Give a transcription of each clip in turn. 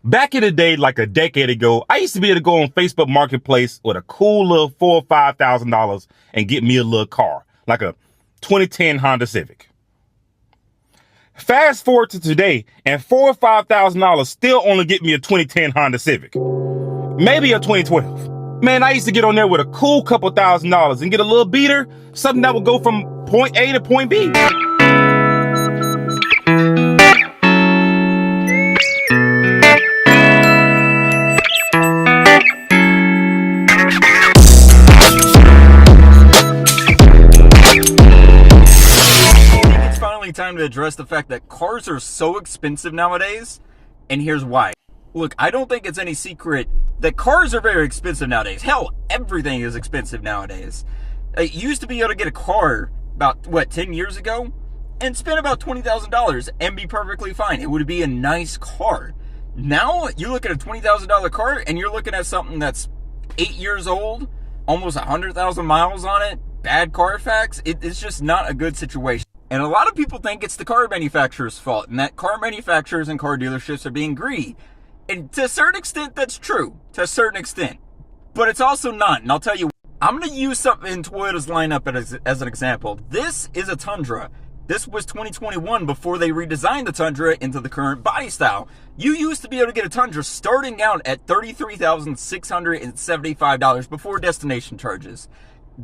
Back in the day, like a decade ago, I used to be able to go on Facebook Marketplace with a cool little $4,000 or $5,000 and get me a little car, like a 2010 Honda Civic. Fast forward to today, and $4,000 or $5,000 still only get me a 2010 Honda Civic. Maybe a 2012. Man, I used to get on there with a cool couple $1,000s and get a little beater, something that would go from point A to point B. Time to address the fact that cars are so expensive nowadays, and here's why. Look, I don't think it's any secret that cars are very expensive nowadays. Hell, everything is expensive nowadays. You used to be able to get a car about, 10 years ago and spend about $20,000 and be perfectly fine. It would be a nice car. Now, you look at a $20,000 car and you're looking at something that's 8 years old, almost 100,000 miles on it, bad Carfax. It's just not a good situation. And a lot of people think it's the car manufacturer's fault, and that car manufacturers and car dealerships are being greedy. And to a certain extent, that's true. To a certain extent. But it's also not, and I'll tell you, I'm going to use something in Toyota's lineup as an example. This is a Tundra. This was 2021 before they redesigned the Tundra into the current body style. You used to be able to get a Tundra starting out at $33,675 before destination charges.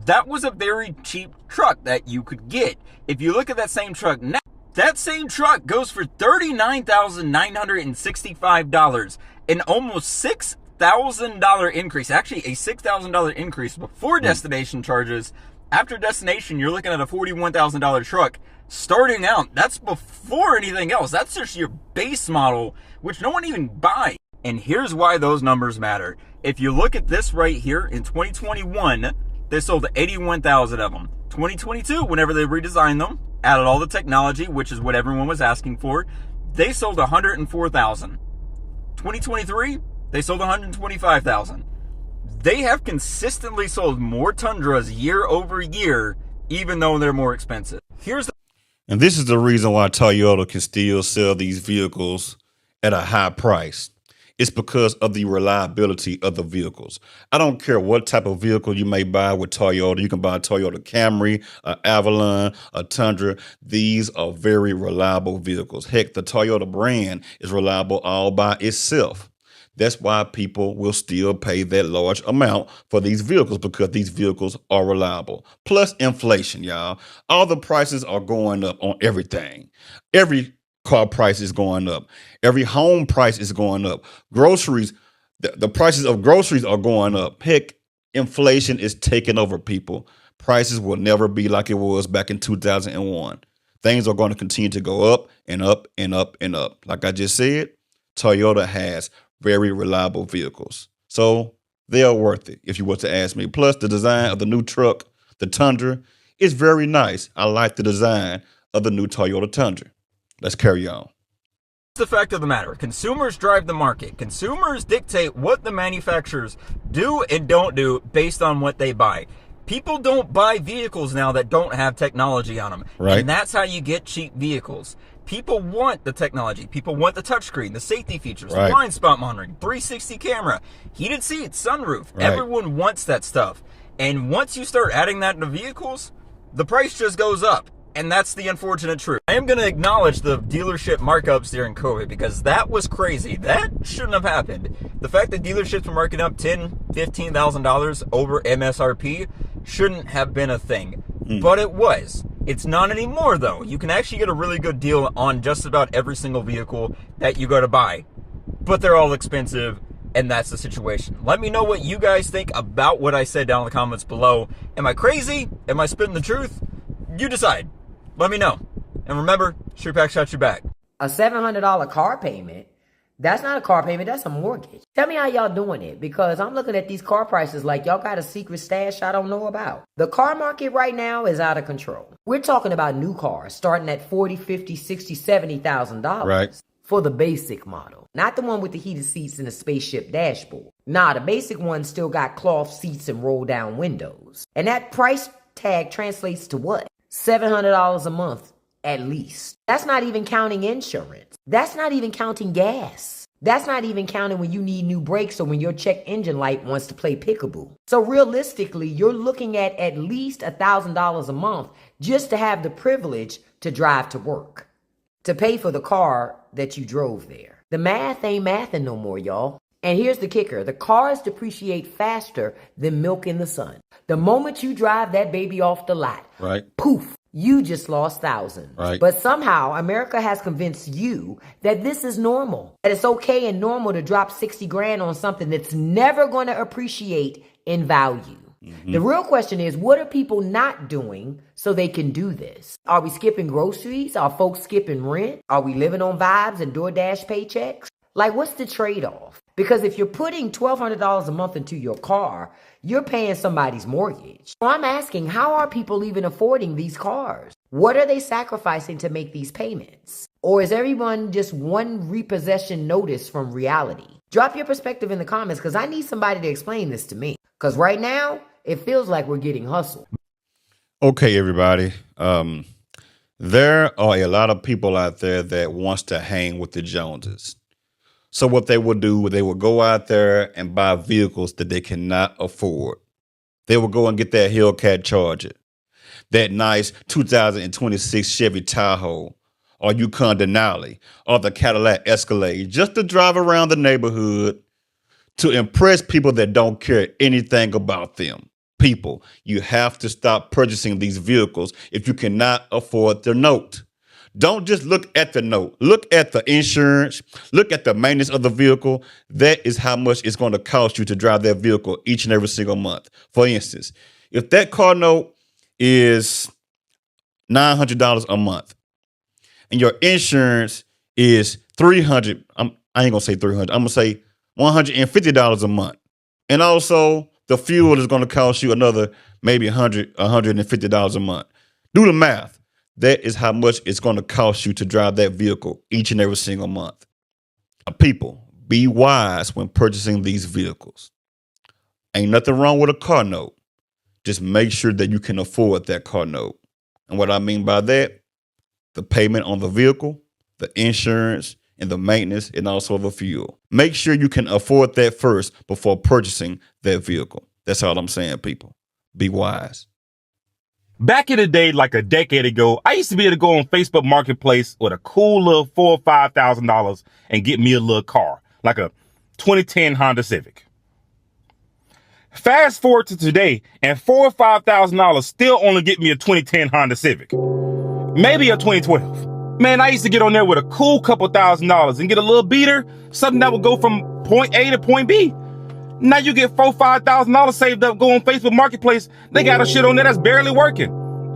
That was a very cheap truck that you could get. If you look at that same truck now, that same truck goes for $39,965, an almost $6,000 increase. Actually, a $6,000 increase before destination charges. After destination, you're looking at a $41,000 truck. Starting out, that's before anything else. That's just your base model, which no one even buys. And here's why those numbers matter. If you look at this right here, in 2021, they sold 81,000 of them. 2022, whenever they redesigned them, added all the technology, which is what everyone was asking for, they sold 104,000. 2023, they sold 125,000. They have consistently sold more Tundras year over year, even though they're more expensive. And this is the reason why Toyota can still sell these vehicles at a high price. It's because of the reliability of the vehicles. I don't care what type of vehicle you may buy with Toyota. You can buy a Toyota Camry, an Avalon, a Tundra. These are very reliable vehicles. Heck, the Toyota brand is reliable all by itself. That's why people will still pay that large amount for these vehicles, because these vehicles are reliable. Plus inflation, y'all. All the prices are going up on everything. Every car price is going up. Every home price is going up. Groceries, the prices of groceries are going up. Heck, inflation is taking over people. Prices will never be like it was back in 2001. Things are going to continue to go up and up and up and up. Like I just said, Toyota has very reliable vehicles. So they are worth it, if you were to ask me. Plus, the design of the new truck, the Tundra, is very nice. I like the design of the new Toyota Tundra. Let's carry on. The fact of the matter, consumers drive the market. Consumers dictate what the manufacturers do and don't do based on what they buy. People don't buy vehicles now that don't have technology on them. Right. And that's how you get cheap vehicles. People want the technology. People want the touchscreen, the safety features, right, blind spot monitoring, 360 camera, heated seats, sunroof. Right. Everyone wants that stuff. And once you start adding that into vehicles, the price just goes up. And that's the unfortunate truth. I am going to acknowledge the dealership markups during COVID, because that was crazy. That shouldn't have happened. The fact that dealerships were marking up $10,000, $15,000 over MSRP shouldn't have been a thing. But it was. It's not anymore, though. You can actually get a really good deal on just about every single vehicle that you go to buy. But they're all expensive, and that's the situation. Let me know what you guys think about what I said down in the comments below. Am I crazy? Am I spitting the truth? You decide. Let me know. And remember, shoot your back, shot your back. A $700 car payment, that's not a car payment, that's a mortgage. Tell me how y'all doing it, because I'm looking at these car prices like y'all got a secret stash I don't know about. The car market right now is out of control. We're talking about new cars starting at $40,000, $50,000, $60,000, $70,000. Right. For the basic model. Not the one with the heated seats and the spaceship dashboard. Nah, the basic one still got cloth seats and roll down windows. And that price tag translates to what? $700 a month, at least. That's not even counting insurance. That's not even counting gas. That's not even counting when you need new brakes or when your check engine light wants to play peekaboo. So realistically, you're looking at least $1,000 a month just to have the privilege to drive to work, to pay for the car that you drove there. The math ain't mathing no more, y'all. And here's the kicker. The cars depreciate faster than milk in the sun. The moment you drive that baby off the lot, Right. poof, you just lost thousands. Right. But somehow America has convinced you that this is normal, that it's okay and normal to drop 60 grand on something that's never going to appreciate in value. The real question is, what are people not doing so they can do this? Are we skipping groceries? Are folks skipping rent? Are we living on vibes and DoorDash paychecks? Like, what's the trade-off? Because if you're putting $1,200 a month into your car, you're paying somebody's mortgage. So I'm asking, how are people even affording these cars? What are they sacrificing to make these payments? Or is everyone just one repossession notice from reality? Drop your perspective in the comments, because I need somebody to explain this to me. Because right now, it feels like we're getting hustled. Okay, everybody. There are a lot of people out there that wants to hang with the Joneses. So what they will do, they will go out there and buy vehicles that they cannot afford. They will go and get that Hellcat Charger, that nice 2026 Chevy Tahoe, or Yukon Denali, or the Cadillac Escalade, just to drive around the neighborhood to impress people that don't care anything about them. People, you have to stop purchasing these vehicles if you cannot afford their note. Don't just look at the note. Look at the insurance. Look at the maintenance of the vehicle. That is how much it's going to cost you to drive that vehicle each and every single month. For instance, if that car note is $900 a month and your insurance is $300, I ain't going to say $300. I'm going to say $150 a month. And also the fuel is going to cost you another maybe $150 a month. Do the math. That is how much it's going to cost you to drive that vehicle each and every single month. People, be wise when purchasing these vehicles. Ain't nothing wrong with a car note. Just make sure that you can afford that car note. And what I mean by that, the payment on the vehicle, the insurance, and the maintenance, and also the fuel. Make sure you can afford that first before purchasing that vehicle. That's all I'm saying, people. Be wise. Back in the day, like a decade ago, I used to be able to go on Facebook Marketplace with a cool little $4,000 or $5,000 and get me a little car, like a 2010 Honda Civic. Fast forward to today, and $4,000 or $5,000 still only get me a 2010 Honda Civic, maybe a 2012. Man, I used to get on there with a cool couple $1,000s and get a little beater, something that would go from point A to point B. Now you get $4,000 or $5,000 saved up, go on Facebook Marketplace. They got a shit on there that's barely working,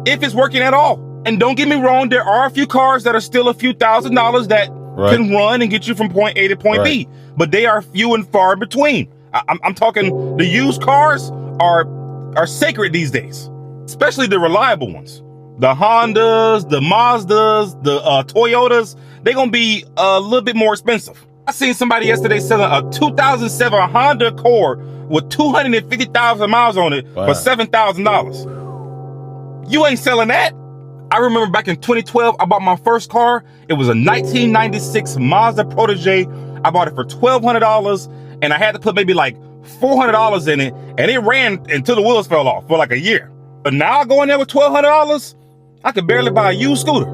if it's working at all. And don't get me wrong, there are a few cars that are still a few $1,000s that can run and get you from point A to point B, but they are few and far between. I'm talking the used cars are sacred these days, especially the reliable ones. The Hondas, the Mazdas, the Toyotas, they're gonna be a little bit more expensive. I seen somebody yesterday selling a 2007 Honda Accord with 250,000 miles on it for $7,000. You ain't selling that. I remember back in 2012, I bought my first car. It was a 1996 Mazda Protege. I bought it for $1,200 and I had to put maybe like $400 in it, and it ran until the wheels fell off for like a year. But now I go in there with $1,200, I could barely buy a used scooter.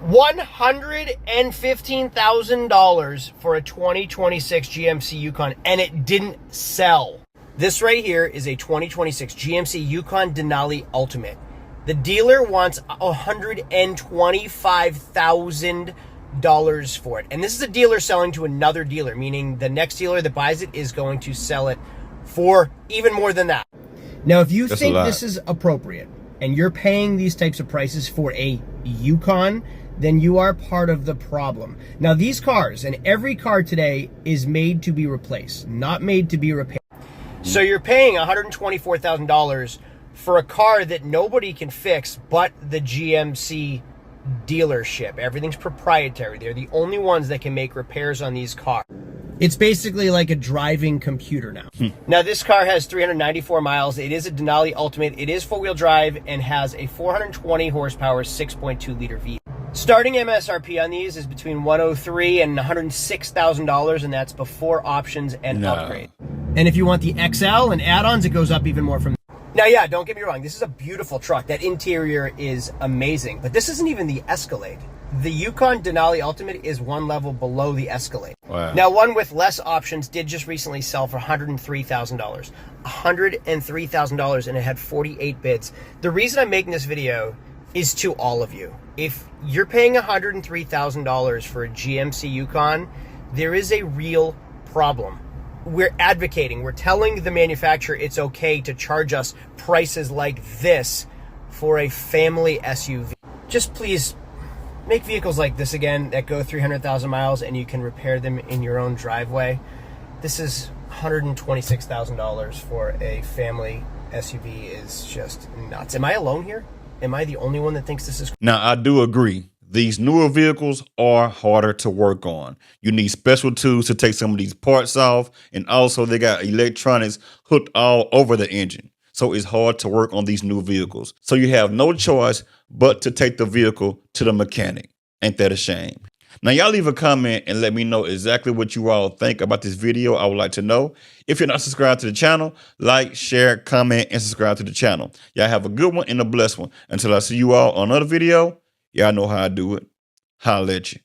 $115,000 for a 2026 GMC Yukon, and it didn't sell. This right here is a 2026 GMC Yukon Denali Ultimate. The dealer wants $125,000 for it. And this is a dealer selling to another dealer, meaning the next dealer that buys it is going to sell it for even more than that. Now, if you think this is appropriate and you're paying these types of prices for a Yukon, then you are part of the problem. Now, these cars and every car today is made to be replaced, not made to be repaired. So you're paying $124,000 for a car that nobody can fix but the GMC dealership. Everything's proprietary. They're the only ones that can make repairs on these cars. It's basically like a driving computer now. Now, this car has 394 miles. It is a Denali Ultimate. It is four-wheel drive and has a 420 horsepower, 6.2 liter V. Starting MSRP on these is between $103,000 and $106,000, and that's before options and upgrade. And if you want the XL and add-ons, it goes up even more from there. Now, yeah, don't get me wrong. This is a beautiful truck. That interior is amazing, but this isn't even the Escalade. The Yukon Denali Ultimate is one level below the Escalade. Wow. Now, one with less options did just recently sell for $103,000. $103,000, and it had 48 bids. The reason I'm making this video is to all of you. If you're paying $103,000 for a GMC Yukon, there is a real problem. We're advocating, we're telling the manufacturer it's okay to charge us prices like this for a family SUV. Just please make vehicles like this again that go 300,000 miles and you can repair them in your own driveway. This is $126,000 for a family SUV is just nuts. Am I alone here? Am I the only one that thinks this is? Now, I do agree. These newer vehicles are harder to work on. You need special tools to take some of these parts off. And also they got electronics hooked all over the engine. So it's hard to work on these new vehicles. So you have no choice but to take the vehicle to the mechanic. Ain't that a shame? Now, y'all leave a comment and let me know exactly what you all think about this video. I would like to know. If you're not subscribed to the channel, like, share, comment, and subscribe to the channel. Y'all have a good one and a blessed one. Until I see you all on another video, y'all know how I do it. Holla at you.